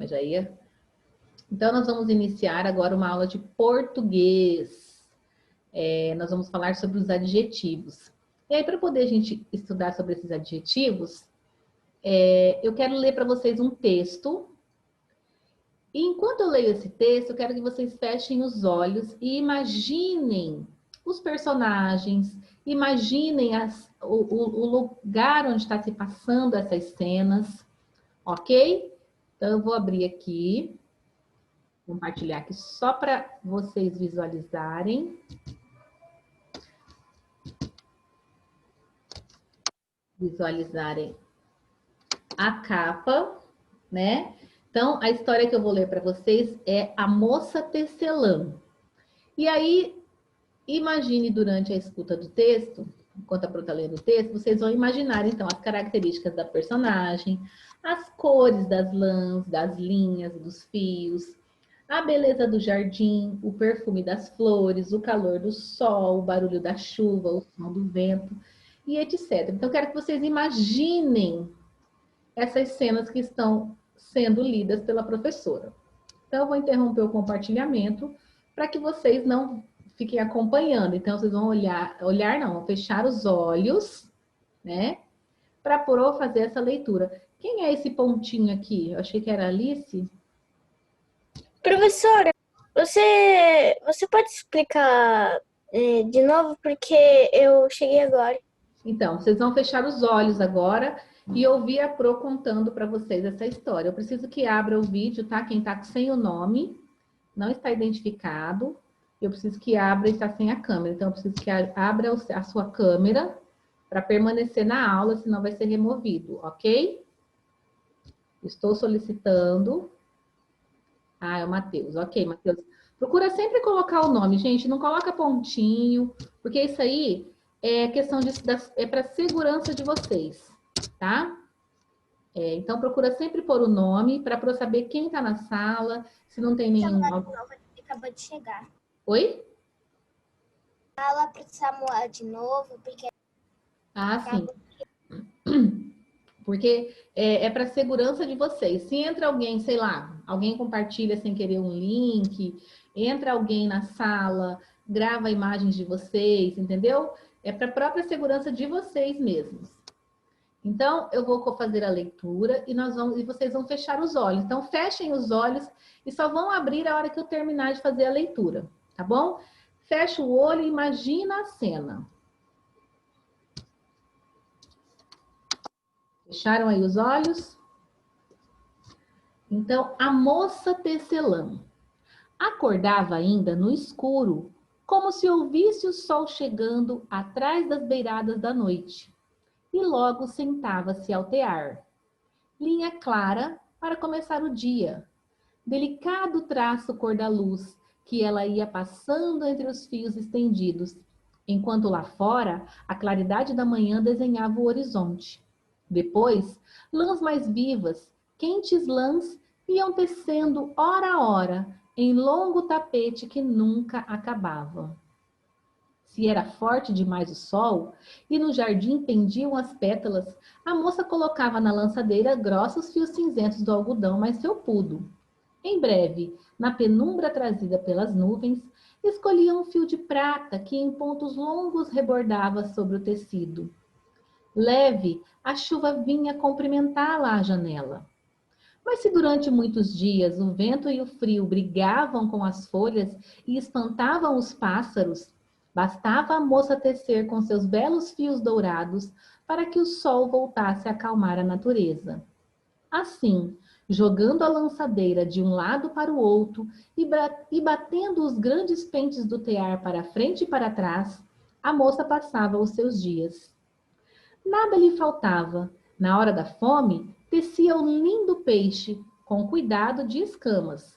mas já ia. Então, nós vamos iniciar agora uma aula de português. Nós vamos falar sobre os adjetivos. E aí, para poder a gente estudar sobre esses adjetivos, eu quero ler para vocês um texto. E enquanto eu leio esse texto, eu quero que vocês fechem os olhos e imaginem os personagens, imaginem o lugar onde está se passando essas cenas, ok? Então, eu vou abrir aqui, compartilhar aqui só para vocês visualizarem. Visualizarem a capa, né? Então, a história que eu vou ler para vocês é A Moça Tecelã. E aí, imagine durante a escuta do texto, enquanto a Pro está lendo o texto, vocês vão imaginar, então, as características da personagem, as cores das lãs, das linhas, dos fios, a beleza do jardim, o perfume das flores, o calor do sol, o barulho da chuva, o som do vento, e etc. Então, eu quero que vocês imaginem essas cenas que estão sendo lidas pela professora. Então, eu vou interromper o compartilhamento para que vocês não fiquem acompanhando. Então, vocês vão fechar os olhos, né? Para fazer essa leitura. Quem é esse pontinho aqui? Eu achei que era a Alice. Professora, você pode explicar de novo, porque eu cheguei agora. Então, vocês vão fechar os olhos agora e ouvir a Pro contando para vocês essa história. Eu preciso que abra o vídeo, tá? Quem tá sem o nome, não está identificado. Eu preciso que abra e está sem a câmera. Então, eu preciso que abra a sua câmera para permanecer na aula, senão vai ser removido, ok? Estou solicitando. Ah, é o Matheus. Ok, Matheus. Procura sempre colocar o nome, gente. Não coloca pontinho, porque isso aí é questão é para segurança de vocês, tá? Então, procura sempre pôr o nome para saber quem está na sala, se não tem nenhum... Acabou de chegar. Oi? Fala para o Samuel de novo, porque... Ah, sim. Porque é para segurança de vocês. Se entra alguém, sei lá, alguém compartilha sem querer um link, entra alguém na sala, grava imagens de vocês, entendeu? É para a própria segurança de vocês mesmos. Então, eu vou fazer a leitura e vocês vão fechar os olhos. Então, fechem os olhos e só vão abrir a hora que eu terminar de fazer a leitura, tá bom? Fecha o olho e imagina a cena. Fecharam aí os olhos? Então, a moça tecelã acordava ainda no escuro, como se ouvisse o sol chegando atrás das beiradas da noite, e logo sentava-se ao tear. Linha clara para começar o dia, delicado traço cor da luz que ela ia passando entre os fios estendidos, enquanto lá fora a claridade da manhã desenhava o horizonte. Depois, lãs mais vivas, quentes lãs, iam tecendo hora a hora em longo tapete que nunca acabava. Se era forte demais o sol e no jardim pendiam as pétalas, a moça colocava na lançadeira grossos fios cinzentos do algodão mais felpudo. Em breve, na penumbra trazida pelas nuvens, escolhia um fio de prata que em pontos longos rebordava sobre o tecido. Leve, a chuva vinha cumprimentá-la à janela. Mas se durante muitos dias o vento e o frio brigavam com as folhas e espantavam os pássaros, bastava a moça tecer com seus belos fios dourados para que o sol voltasse a acalmar a natureza. Assim, jogando a lançadeira de um lado para o outro e batendo os grandes pentes do tear para frente e para trás, a moça passava os seus dias. Nada lhe faltava. Na hora da fome, tecia o lindo peixe, com cuidado de escamas.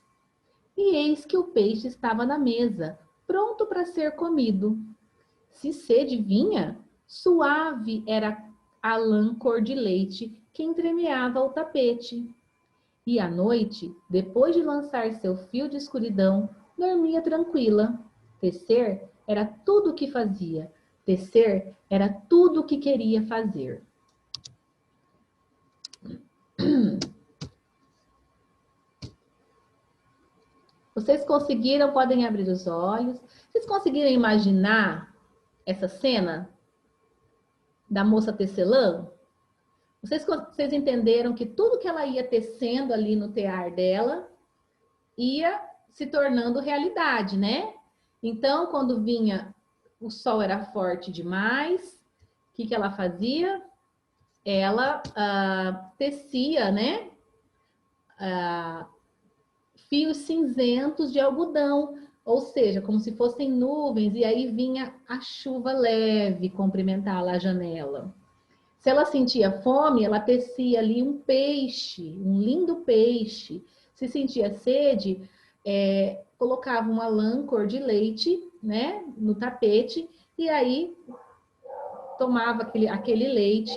E eis que o peixe estava na mesa, pronto para ser comido. Se sede vinha, suave era a lã cor de leite que entremeava o tapete. E à noite, depois de lançar seu fio de escuridão, dormia tranquila. Tecer era tudo o que fazia. Tecer era tudo o que queria fazer. Vocês conseguiram, podem abrir os olhos. Vocês conseguiram imaginar essa cena da moça tecelã? Vocês entenderam que tudo que ela ia tecendo ali no tear dela ia se tornando realidade, né? Então, quando vinha, o sol era forte demais, o que ela fazia? Ela tecia, né? Fios cinzentos de algodão, ou seja, como se fossem nuvens, e aí vinha a chuva leve cumprimentá-la à janela. Se ela sentia fome, ela tecia ali um peixe, um lindo peixe. Se sentia sede, colocava uma lã cor de leite, né, no tapete, e aí tomava aquele leite.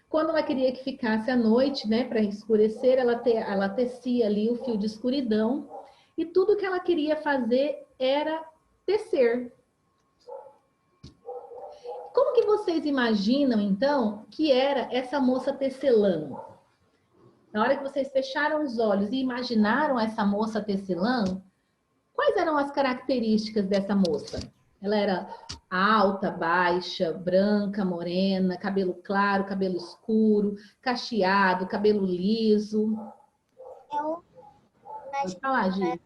Quando ela queria que ficasse à noite, né, para escurecer, ela tecia ali o fio de escuridão. E tudo que ela queria fazer era tecer. Como que vocês imaginam, então, que era essa moça tecelã? Na hora que vocês fecharam os olhos e imaginaram essa moça tecelã, quais eram as características dessa moça? Ela era alta, baixa, branca, morena, cabelo claro, cabelo escuro, cacheado, cabelo liso. Eu Pode falar, imaginava Gi.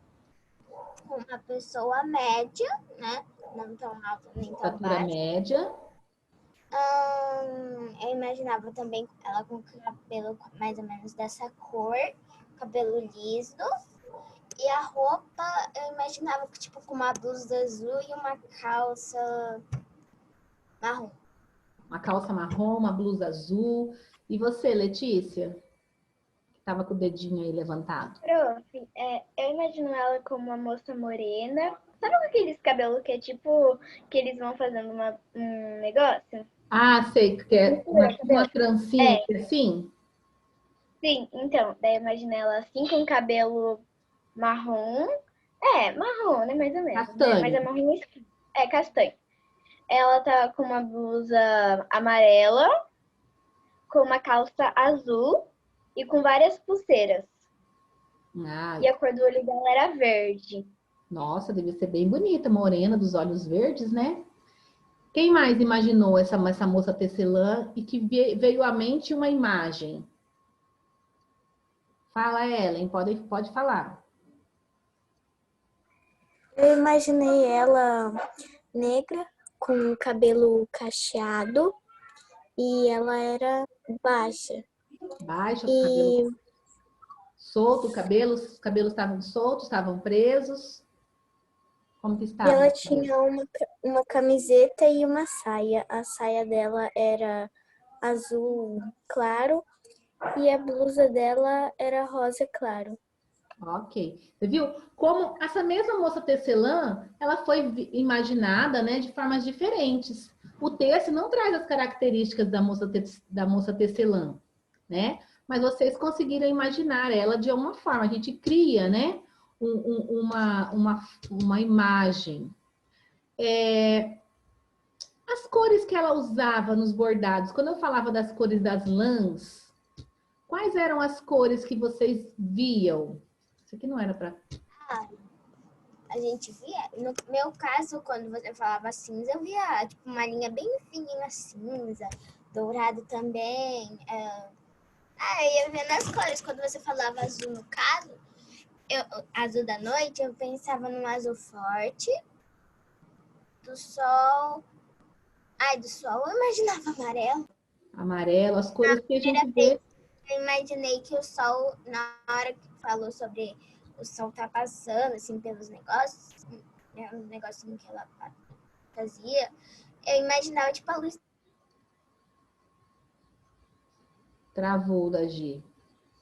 uma pessoa média, né? Não tão alta nem tão Estatura baixa. média. Eu imaginava também ela com cabelo mais ou menos dessa cor, cabelo liso. E a roupa, eu imaginava tipo com uma blusa azul e uma calça marrom. Uma calça marrom, uma blusa azul. E você, Letícia? Que estava com o dedinho aí levantado. Prof, eu imagino ela como uma moça morena. Sabe com aqueles cabelos que é tipo que eles vão fazendo um negócio? Ah, sei, que é uma trancinha, É, assim? sim, então, daí eu imagino ela assim com cabelo marrom. Marrom, né? Mais ou menos. Né? Mas é Castanho. marrom escuro. É, castanho. Ela tá com uma blusa amarela, com uma calça azul e com várias pulseiras. Ah, E a cor do olho dela era verde. nossa, deve ser bem bonita, morena, dos olhos verdes, né? Quem mais imaginou essa moça tecelã e que veio à mente uma imagem? Fala, Ellen, pode falar. Eu imaginei ela negra, com cabelo cacheado, e ela era baixa. Baixa, cabelo E solto, os cabelos estavam soltos, estavam presos. Como que estavam ela os cabelos? tinha uma camiseta e uma saia. A saia dela era azul claro e a blusa dela era rosa claro. Ok. Você viu como essa mesma moça tecelã, ela foi imaginada, né, de formas diferentes. O texto não traz as características da moça tecelã, né? Mas vocês conseguiram imaginar ela de uma forma. A gente cria, né, uma imagem. As cores que ela usava nos bordados, quando eu falava das cores das lãs, quais eram as cores que vocês viam? Isso aqui não era para... A gente via, no meu caso, quando você falava cinza, eu via tipo uma linha bem fininha cinza, dourado também. Eu ia vendo as cores. Quando você falava azul, no caso, azul da noite, eu pensava num azul forte. Do sol. Do sol eu imaginava amarelo. Amarelo, as cores que a gente vê. Eu imaginei que o sol, na hora que falou sobre o sol tá passando, assim, pelos negócios, né, os negocinhos que ela fazia, eu imaginava, tipo, a luz. Travou da Gi.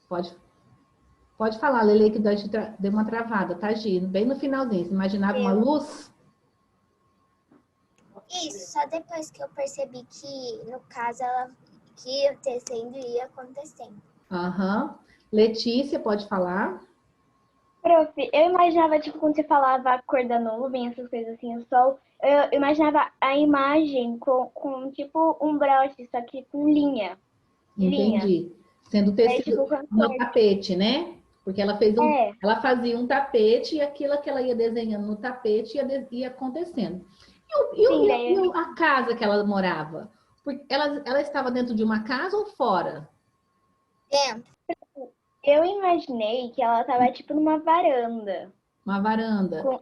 Pode falar, Lele, que da Gi deu uma travada, tá, Gi? Bem no finalzinho. Você imaginava uma luz? Isso, só depois que eu percebi que, no caso, ela que ia tecendo e ia acontecendo. Aham. Letícia, pode falar? Prof, eu imaginava, tipo, quando você falava a cor da nuvem, essas coisas assim, o sol, eu imaginava a imagem com tipo, um broche, só que com linha. Linha. Entendi. Sendo Daí, tipo, tecido com a no cor. tapete, né? Porque ela fazia um tapete e aquilo que ela ia desenhando no tapete ia acontecendo. Sim, daí A casa que ela morava? Porque ela estava dentro de uma casa ou fora? Dentro. eu imaginei que ela tava tipo numa varanda. Uma varanda? Com,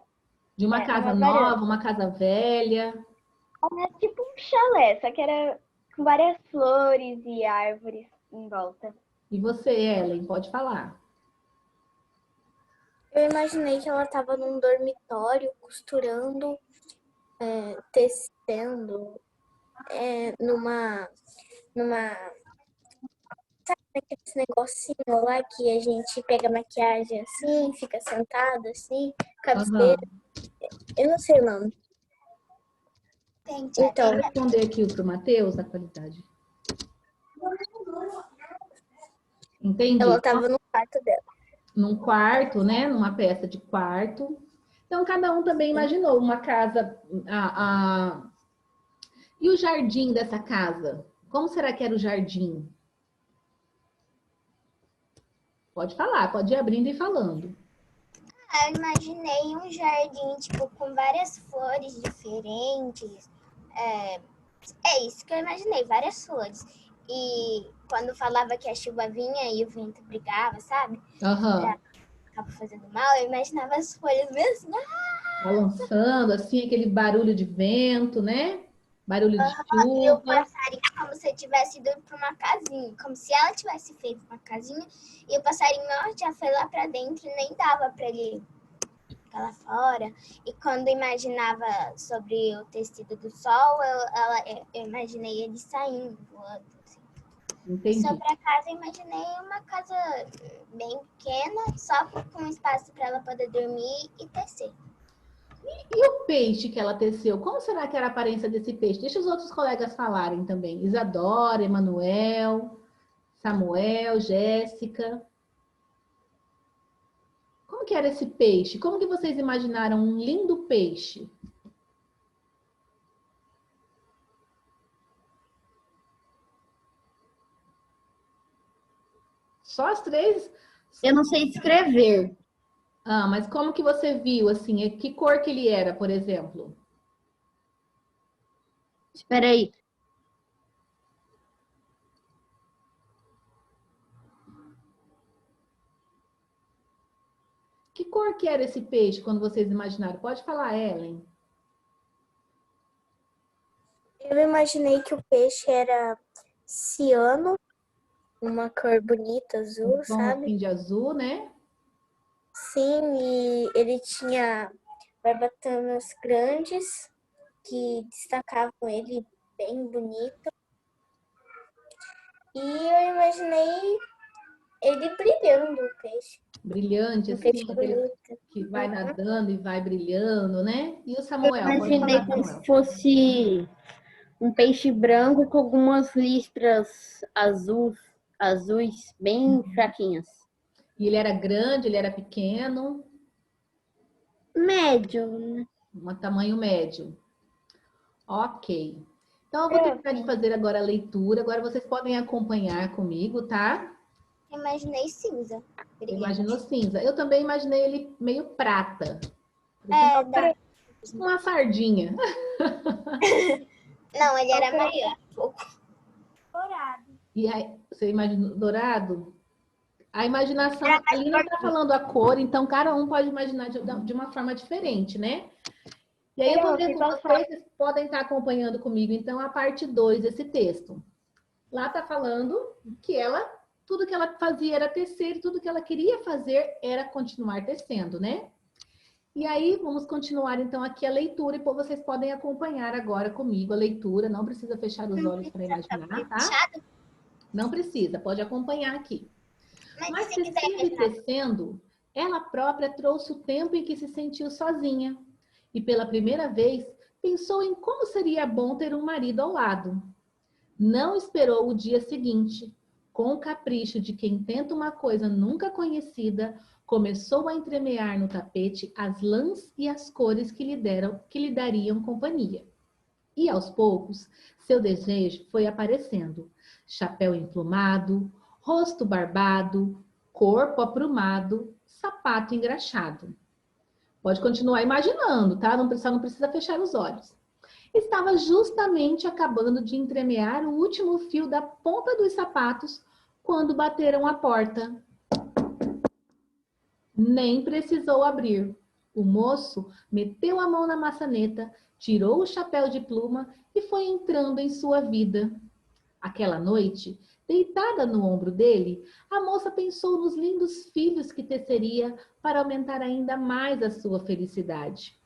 De uma casa uma varanda. nova, uma casa velha? Era tipo um chalé, só que era com várias flores e árvores em volta. E você, Ellen, pode falar. Eu imaginei que ela estava num dormitório, costurando, tecendo, numa. Sabe aquele negocinho lá que a gente pega maquiagem assim, fica sentado assim, cabeceira? Eu não sei o nome. Gente, Então, Vou responder aqui para o Matheus a qualidade. Entendi. ela estava no quarto dela. Num quarto, né? Numa peça de quarto. Então, cada um também imaginou uma casa. E o jardim dessa casa? Como será que era o jardim? Pode falar, pode ir abrindo e falando. eu imaginei um jardim, tipo, com várias flores diferentes. É isso que eu imaginei, várias flores. E quando falava que a chuva vinha e o vento brigava, sabe? Aham. Acaba fazendo mal, eu imaginava as folhas mesmo. Balançando, assim, aquele barulho de vento, né? Barulho de E o chuva. passarinho como se tivesse ido para uma casinha. Como se ela tivesse feito uma casinha e o passarinho já foi lá para dentro e nem dava para ele ficar lá fora. E quando imaginava sobre o tecido do sol, eu imaginei ele saindo, voando. Assim. Entendi. Sobre a casa, eu imaginei uma casa bem pequena, só com espaço para ela poder dormir e tecer. E o peixe que ela teceu? Como será que era a aparência desse peixe? Deixa os outros colegas falarem também. Isadora, Emanuel, Samuel, Jéssica. Como que era esse peixe? Como que vocês imaginaram um lindo peixe? Só as três? Eu não sei escrever. Ah, mas como que você viu, assim? Que cor que ele era, por exemplo? Espera aí. Que cor que era esse peixe quando vocês imaginaram? Pode falar, Ellen. Eu imaginei que o peixe era ciano, uma cor bonita, azul, Um tom sabe? assim de azul, né? Sim, e ele tinha barbatanas grandes que destacavam ele bem bonito. E eu imaginei ele brilhando, o peixe. Brilhante, Um assim, peixe aquele bonito. que vai nadando e vai brilhando, né? E o Eu Samuel, pode imaginei falar, como Samuel. se fosse um peixe branco com algumas listras azuis bem fraquinhas. E ele era grande, ele era pequeno, Médio, né? um tamanho médio. Ok. Então, eu vou terminar de fazer agora a leitura. Agora vocês podem acompanhar comigo, tá? Eu imaginei cinza. Imaginou cinza. Eu também imaginei ele meio prata. Uma sardinha. Não, ele era maior. dourado. E aí, você imaginou dourado? A imaginação, ali não está falando a cor, então cada um pode imaginar de uma forma diferente, né? E aí eu vou ler com vocês podem estar acompanhando comigo, então, a parte 2 desse texto. Lá está falando que tudo que ela fazia era tecer, e tudo que ela queria fazer era continuar tecendo, né? E aí, vamos continuar, então, aqui a leitura, e vocês podem acompanhar agora comigo a leitura, não precisa fechar os olhos para imaginar, tá? Não precisa, pode acompanhar aqui. Mas se quiser tecendo e imaginar. tecendo, ela própria trouxe o tempo em que se sentiu sozinha. E pela primeira vez, pensou em como seria bom ter um marido ao lado. Não esperou o dia seguinte. Com o capricho de quem tenta uma coisa nunca conhecida, começou a entremear no tapete as lãs e as cores que lhe dariam companhia. E aos poucos, seu desejo foi aparecendo. Chapéu emplumado, rosto barbado, corpo aprumado, sapato engraxado. Pode continuar imaginando, tá? Só não precisa fechar os olhos. Estava justamente acabando de entremear o último fio da ponta dos sapatos quando bateram a porta. Nem precisou abrir. O moço meteu a mão na maçaneta, tirou o chapéu de pluma e foi entrando em sua vida. Aquela noite, deitada no ombro dele, a moça pensou nos lindos filhos que teceria para aumentar ainda mais a sua felicidade.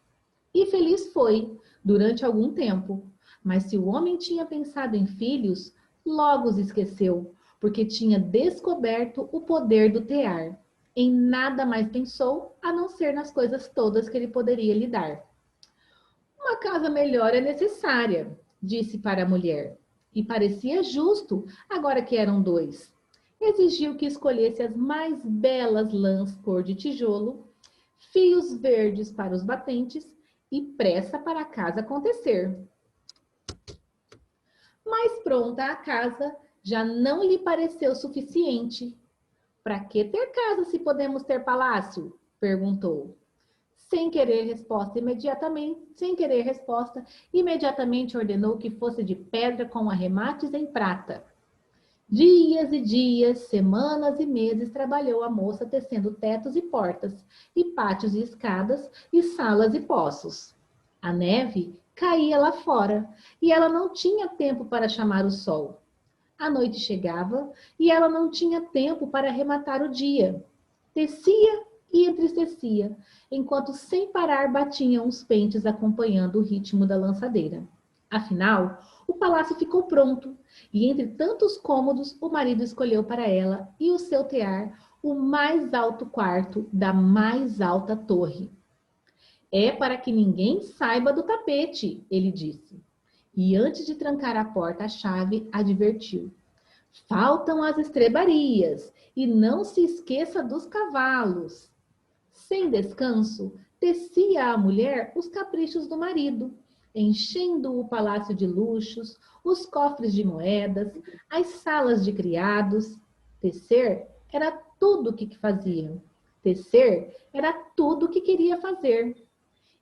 E feliz foi, durante algum tempo. Mas se o homem tinha pensado em filhos, logo os esqueceu, porque tinha descoberto o poder do tear. Em nada mais pensou, a não ser nas coisas todas que ele poderia lhe dar. Uma casa melhor é necessária, disse para a mulher. E parecia justo, agora que eram dois. Exigiu que escolhesse as mais belas lãs cor de tijolo, fios verdes para os batentes e pressa para a casa acontecer. Mas pronta a casa já não lhe pareceu suficiente. Para que ter casa se podemos ter palácio? Perguntou. Sem querer resposta, imediatamente ordenou que fosse de pedra com arremates em prata. Dias e dias, semanas e meses trabalhou a moça tecendo tetos e portas, e pátios e escadas, e salas e poços. A neve caía lá fora, e ela não tinha tempo para chamar o sol. A noite chegava, e ela não tinha tempo para arrematar o dia. Tecia e entristecia, enquanto sem parar batiam os pentes acompanhando o ritmo da lançadeira. Afinal, o palácio ficou pronto, e entre tantos cômodos, o marido escolheu para ela e o seu tear o mais alto quarto da mais alta torre. É para que ninguém saiba do tapete, ele disse. E antes de trancar a porta, a chave advertiu. Faltam as estrebarias, e não se esqueça dos cavalos. Sem descanso, tecia a mulher os caprichos do marido, enchendo o palácio de luxos, os cofres de moedas, as salas de criados. Tecer era tudo o que fazia. Tecer era tudo o que queria fazer.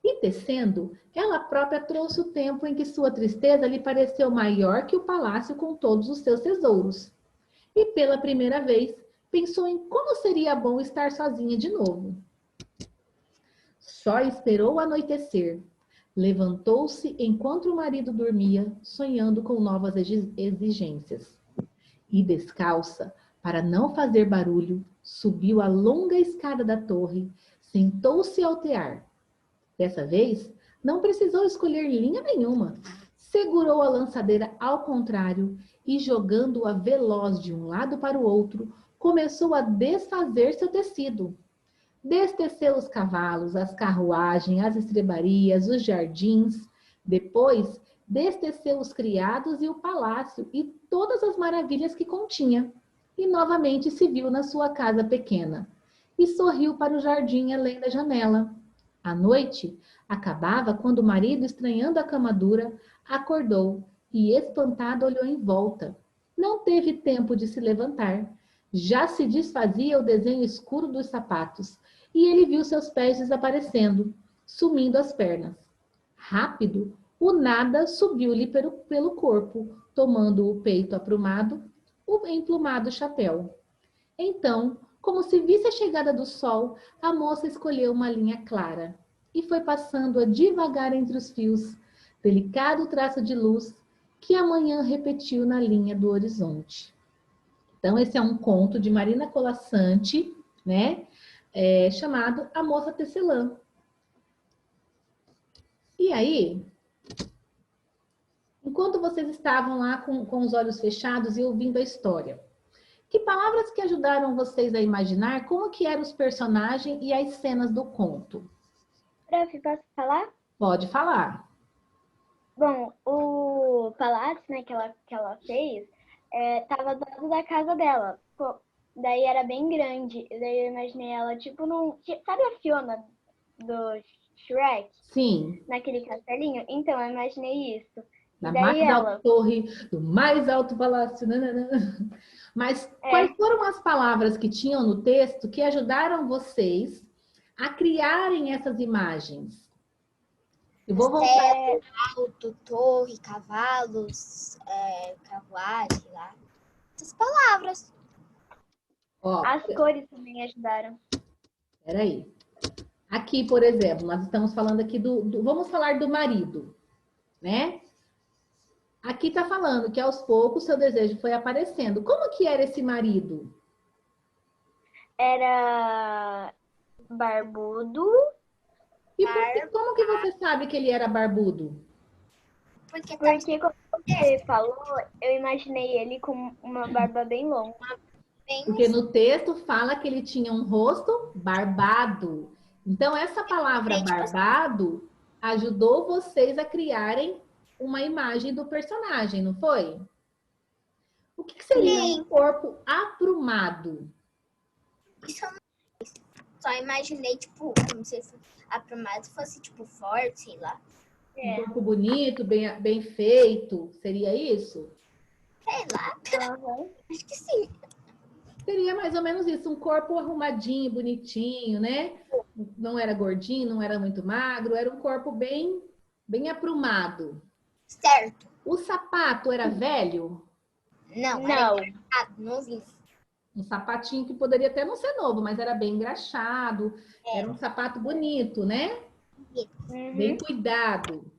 E tecendo, ela própria trouxe o tempo em que sua tristeza lhe pareceu maior que o palácio com todos os seus tesouros. E pela primeira vez, pensou em como seria bom estar sozinha de novo. Só esperou anoitecer. Levantou-se enquanto o marido dormia, sonhando com novas exigências. E descalça, para não fazer barulho, subiu a longa escada da torre, sentou-se ao tear. Dessa vez, não precisou escolher linha nenhuma. Segurou a lançadeira ao contrário e, jogando-a veloz de um lado para o outro, começou a desfazer seu tecido. Desteceu os cavalos, as carruagens, as estrebarias, os jardins. Depois, desteceu os criados e o palácio e todas as maravilhas que continha. E novamente se viu na sua casa pequena. E sorriu para o jardim além da janela. A noite acabava quando o marido, estranhando a cama dura, acordou e, espantado, olhou em volta. Não teve tempo de se levantar. Já se desfazia o desenho escuro dos sapatos e ele viu seus pés desaparecendo, sumindo as pernas. Rápido, o nada subiu-lhe pelo corpo, tomando o peito aprumado, o emplumado chapéu. Então, como se visse a chegada do sol, a moça escolheu uma linha clara e foi passando-a devagar entre os fios, delicado traço de luz que a manhã repetiu na linha do horizonte. Então, esse é um conto de Marina Colasanti, né? Chamado A Moça Tecelã. E aí, enquanto vocês estavam lá com os olhos fechados e ouvindo a história, que palavras que ajudaram vocês a imaginar como que eram os personagens e as cenas do conto? Prof, posso falar? Pode falar. Bom, o palácio, né, que ela fez, tava do lado da casa dela. Pô, daí era bem grande. Daí eu imaginei ela, tipo, sabe a Fiona do Shrek? Sim. Naquele castelinho? Então, eu imaginei isso. Na daí mais alta torre, do mais alto palácio. Nanana. Mas quais foram as palavras que tinham no texto que ajudaram vocês a criarem essas imagens? Eu vou voltar. Castelo, alto, torre, cavalos, carruagem lá. Essas palavras. Ó, As cores também ajudaram. peraí. Aqui, por exemplo, nós estamos falando aqui vamos falar do marido, né? Aqui está falando que aos poucos seu desejo foi aparecendo. Como que era esse marido? Era barbudo. E como que você sabe que ele era barbudo? Porque quando você falou, eu imaginei ele com uma barba bem longa. Porque no texto fala que ele tinha um rosto barbado. Então, essa palavra barbado ajudou vocês a criarem uma imagem do personagem, não foi? O que seria um corpo aprumado? Isso eu não só imaginei, tipo, como se aprumado fosse, tipo, forte, sei lá. Um corpo bonito, bem feito, seria isso? Sei lá. Acho que sim. Seria mais ou menos isso, um corpo arrumadinho, bonitinho, né? Não era gordinho, não era muito magro, era um corpo bem aprumado. Certo. O sapato era velho? Não. Era engraçado, novinho. Um sapatinho que poderia até não ser novo, mas era bem engraxado. Era um sapato bonito, né? Bem cuidado.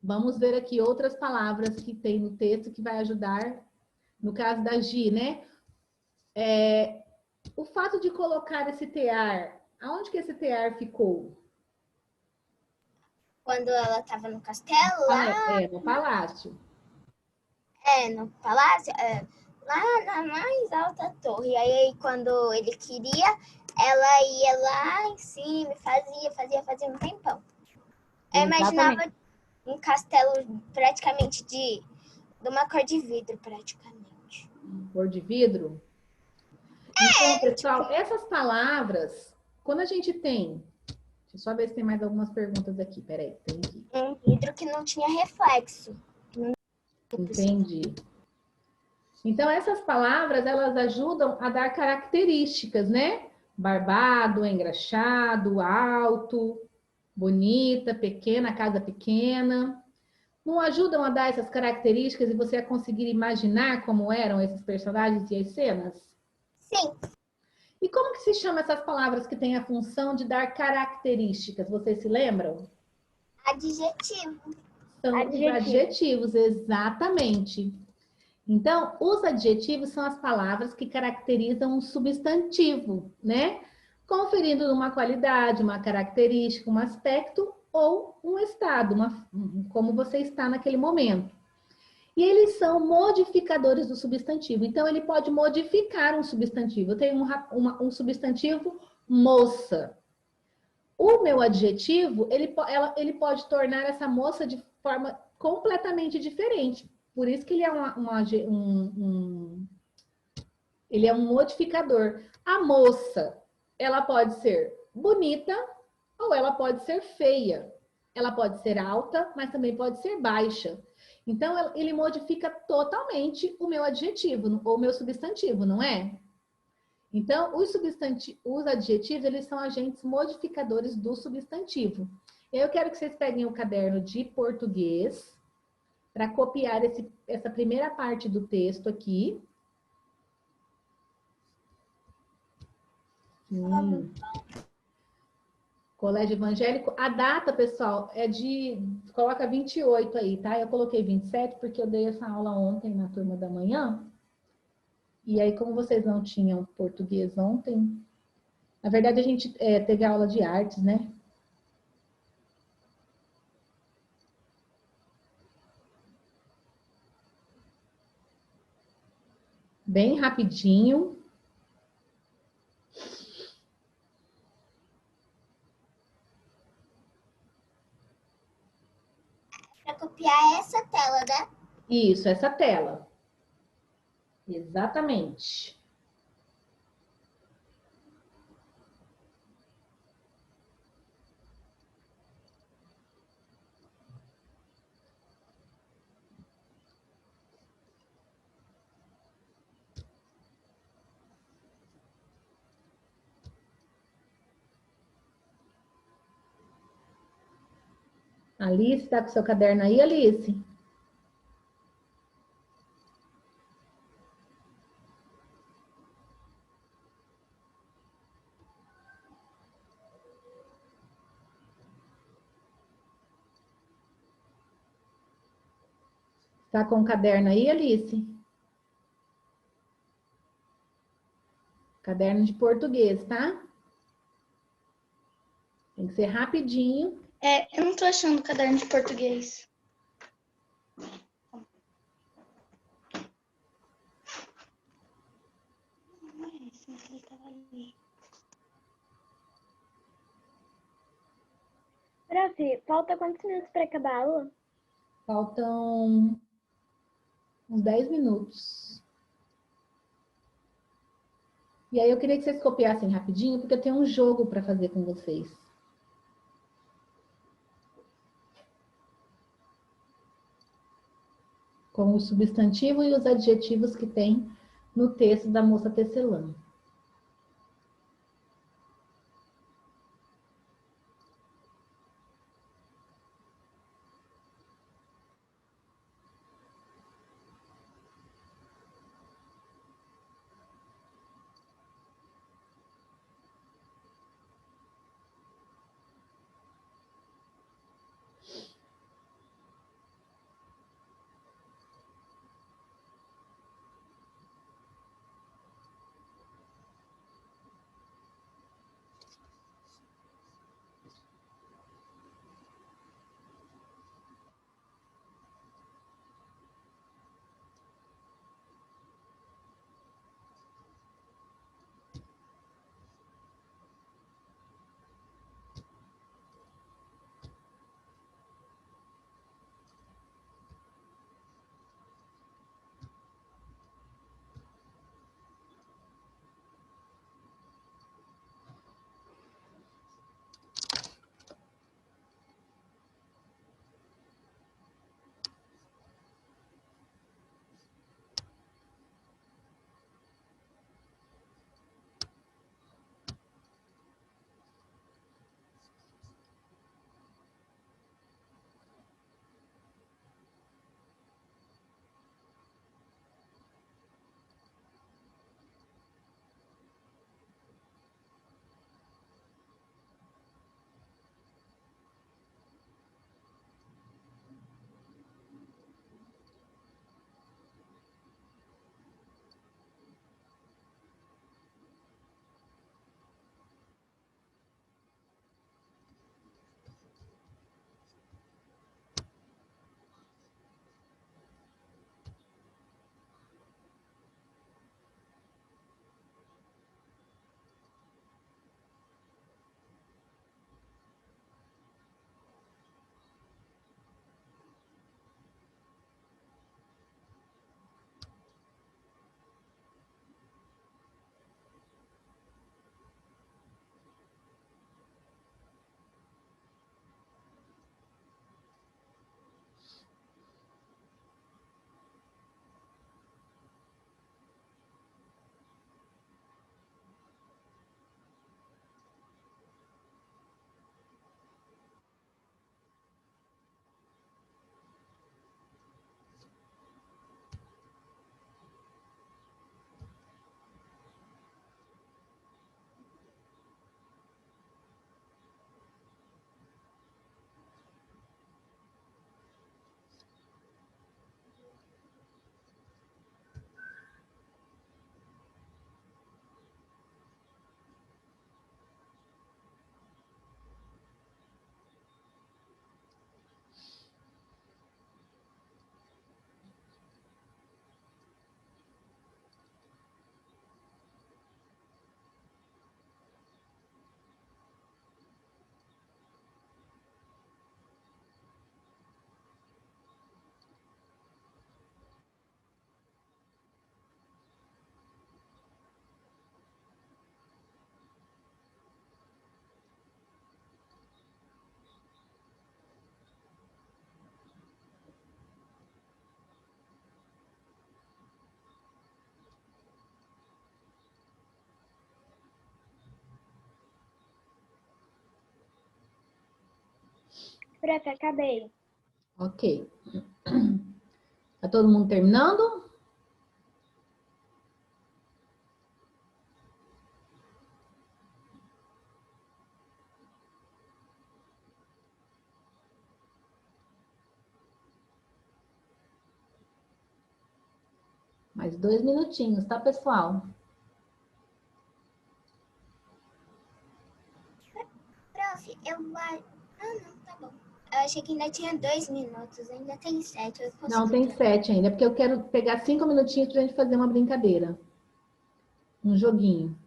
Vamos ver aqui outras palavras que tem no texto que vai ajudar. No caso da Gi, né? O fato de colocar esse tear, aonde que esse tear ficou? Quando ela estava no castelo, lá... no palácio. No palácio, lá na mais alta torre. Aí, quando ele queria, ela ia lá em cima e fazia um tempão. Eu imaginava um castelo praticamente de uma cor de vidro, praticamente. Cor de vidro? Então, pessoal, essas palavras, quando a gente tem... Deixa eu só ver se tem mais algumas perguntas aqui. Peraí, tem aqui. Um vidro que não tinha reflexo. Entendi. Então, essas palavras, elas ajudam a dar características, né? Barbado, engraxado, alto, bonita, pequena, casa pequena. Não ajudam a dar essas características e você a conseguir imaginar como eram esses personagens e as cenas? Sim. E como que se chama essas palavras que têm a função de dar características? Vocês se lembram? Adjetivo. São os adjetivos, exatamente. Então, os adjetivos são as palavras que caracterizam um substantivo, né? Conferindo uma qualidade, uma característica, um aspecto ou um estado, como você está naquele momento. E eles são modificadores do substantivo. Então, ele pode modificar um substantivo. Eu tenho um substantivo moça. O meu adjetivo, ele pode tornar essa moça de forma completamente diferente. Por isso que ele é ele é um modificador. A moça, ela pode ser bonita ou ela pode ser feia. Ela pode ser alta, mas também pode ser baixa. Então, ele modifica totalmente o meu adjetivo, ou o meu substantivo, não é? Então, os adjetivos, eles são agentes modificadores do substantivo. Eu quero que vocês peguem o caderno de português para copiar essa primeira parte do texto aqui. Colégio Evangélico. A data, pessoal, coloca 28 aí, tá? Eu coloquei 27 porque eu dei essa aula ontem na turma da manhã. E aí, como vocês não tinham português ontem, na verdade a gente teve aula de artes, né? Bem rapidinho. Para copiar essa tela, né? Isso, essa tela. Exatamente. Alice, tá com seu caderno aí, Alice? Tá com o caderno aí, Alice? Caderno de português, tá? Tem que ser rapidinho. Eu não tô achando o caderno de português. Não é esse, mas ele tava ali. Prof, falta quantos minutos para acabar a aula? Faltam uns 10 minutos. E aí eu queria que vocês copiassem rapidinho, porque eu tenho um jogo para fazer com vocês. Com o substantivo e os adjetivos que tem no texto da moça tecelã. Prof, acabei. Ok. Tá todo mundo terminando? Mais 2 minutinhos, tá, pessoal? Prof, não, tá bom. Eu achei que ainda tinha 2 minutos, ainda tem 7. Eu Não, consigo tem terminar. 7 ainda, porque eu quero pegar 5 minutinhos pra gente fazer uma brincadeira. Um joguinho.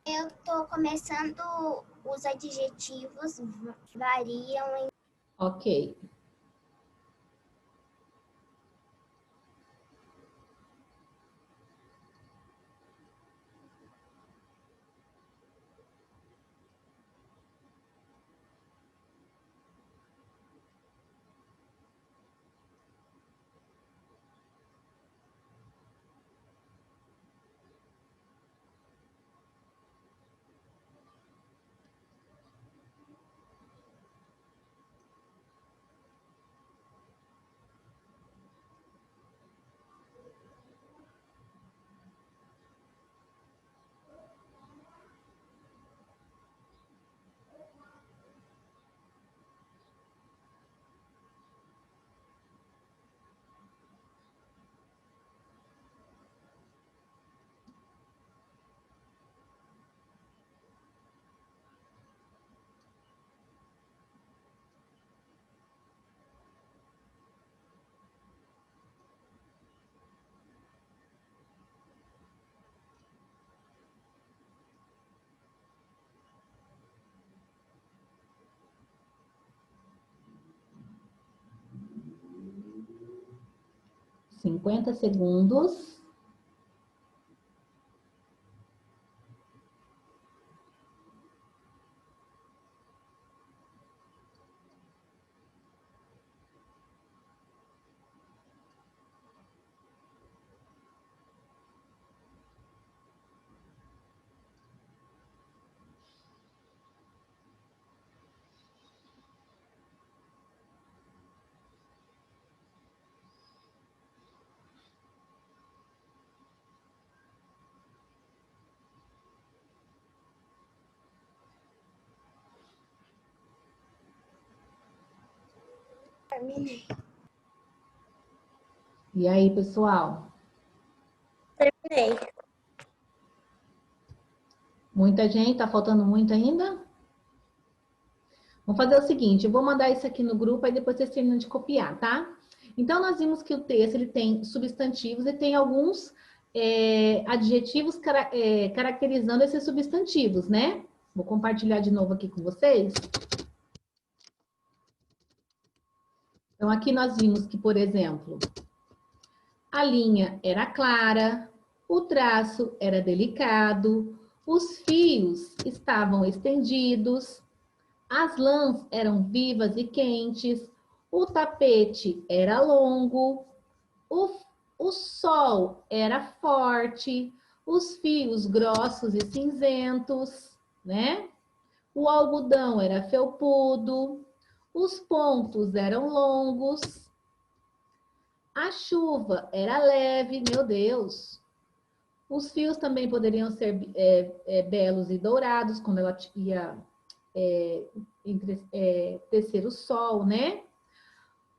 Eu tô começando, os adjetivos variam em Ok. Cinquenta segundos. terminei. E aí, pessoal? Terminei. Muita gente? Tá faltando muito ainda? Vamos fazer o seguinte, eu vou mandar isso aqui no grupo, aí depois vocês terminam de copiar, tá? Então, nós vimos que o texto ele tem substantivos e tem alguns adjetivos caracterizando esses substantivos, né? Vou compartilhar de novo aqui com vocês. Então, aqui nós vimos que, por exemplo, a linha era clara, o traço era delicado, os fios estavam estendidos, as lãs eram vivas e quentes, o tapete era longo, o sol era forte, os fios grossos e cinzentos, né? O algodão era felpudo, os pontos eram longos, a chuva era leve, meu Deus. Os fios também poderiam ser belos e dourados quando ela ia tecer o sol, né?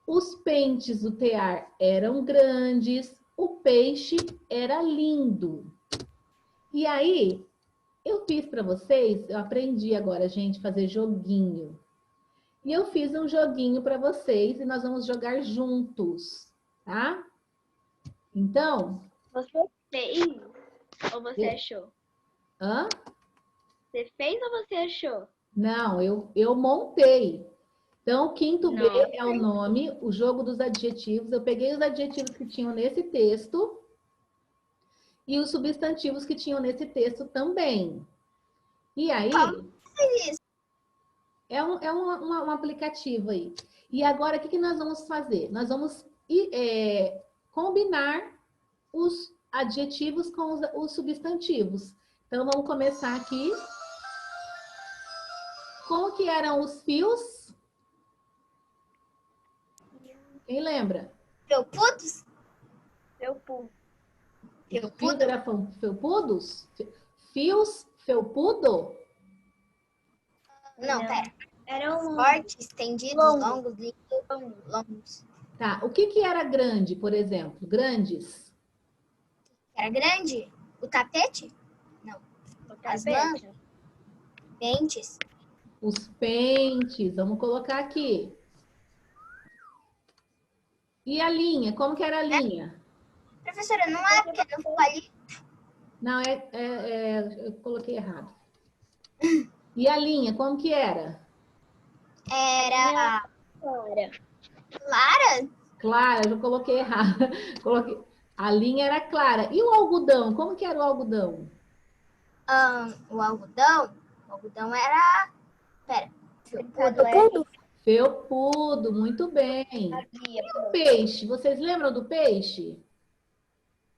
Os pentes do tear eram grandes, o peixe era lindo. E aí, eu fiz para vocês, eu aprendi agora, gente, fazer joguinho. E eu fiz um joguinho para vocês e nós vamos jogar juntos, tá? Então... Você fez ou você achou? Hã? Você fez ou você achou? Não, eu montei. Então, quinto B Nossa. é o nome, o jogo dos adjetivos. Eu peguei os adjetivos que tinham nesse texto e os substantivos que tinham nesse texto também. E aí, um aplicativo aí. E agora, o que nós vamos fazer? Nós vamos combinar os adjetivos com os substantivos. Então, vamos começar aqui. Como que eram os fios? Quem lembra? Felpudos? Felpudo. Os fios eram felpudos? Fios felpudo? Não, pera. Eram Fortes, estendidos, longos, longos. Tá. O que que era grande, por exemplo? Grandes? Era grande? O tapete? As lãs? Pentes? Os pentes. Vamos colocar aqui. E a linha? Como que era a linha? Professora, não é porque não ficou ali? Não, eu coloquei errado. E a linha, como que era? Era Clara. clara? Clara, eu coloquei errado. A linha era clara. E o algodão? Como que era o algodão? O algodão era... Pera. Felpudo. Felpudo, muito bem. E o peixe? Vocês lembram do peixe?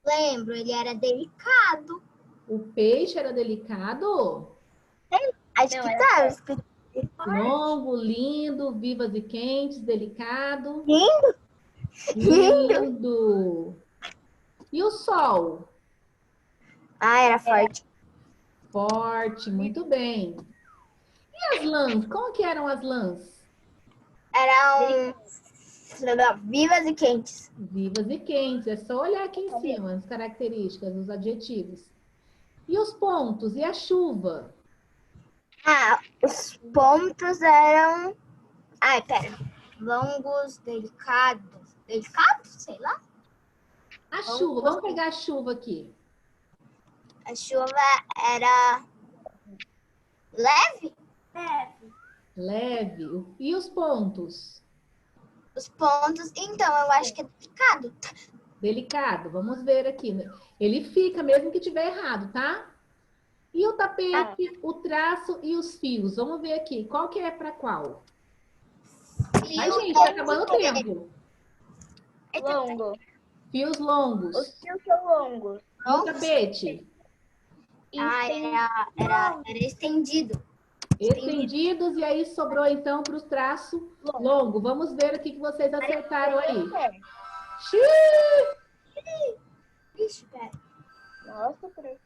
Lembro, ele era delicado. O peixe era delicado? Acho Não, que era tá escrito. Longo, lindo, vivas e quentes, delicado. Lindo. Lindo. E o sol? Era forte. Forte, muito bem. E as lãs? Como que eram as lãs? Eram vivas e quentes. Vivas e quentes. É só olhar aqui em cima as características, os adjetivos. E os pontos? E a chuva? Os pontos eram... pera. Longos, delicados. Delicados? Sei lá. A chuva, vamos pegar a chuva aqui. A chuva era leve? Leve. E os pontos? Os pontos, então, eu acho que é delicado. Delicado. Vamos ver aqui. Ele fica, mesmo que tiver errado, tá? E o tapete, o traço e os fios? Vamos ver aqui. Qual que é para qual? Ai, gente, tá acabando o tempo. Longo. Fios longos. Os fios são longos. E o tapete? Era estendido. Estendidos, e aí sobrou então para os traços longo. Vamos ver o que vocês acertaram aí. Xiii! Ixi, pera. Nossa, prof.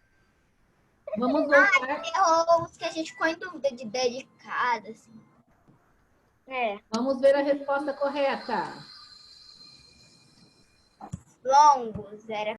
Vamos voltar. Errou os que a gente ficou em dúvida de delicado, assim. Vamos ver a resposta correta. Longos, era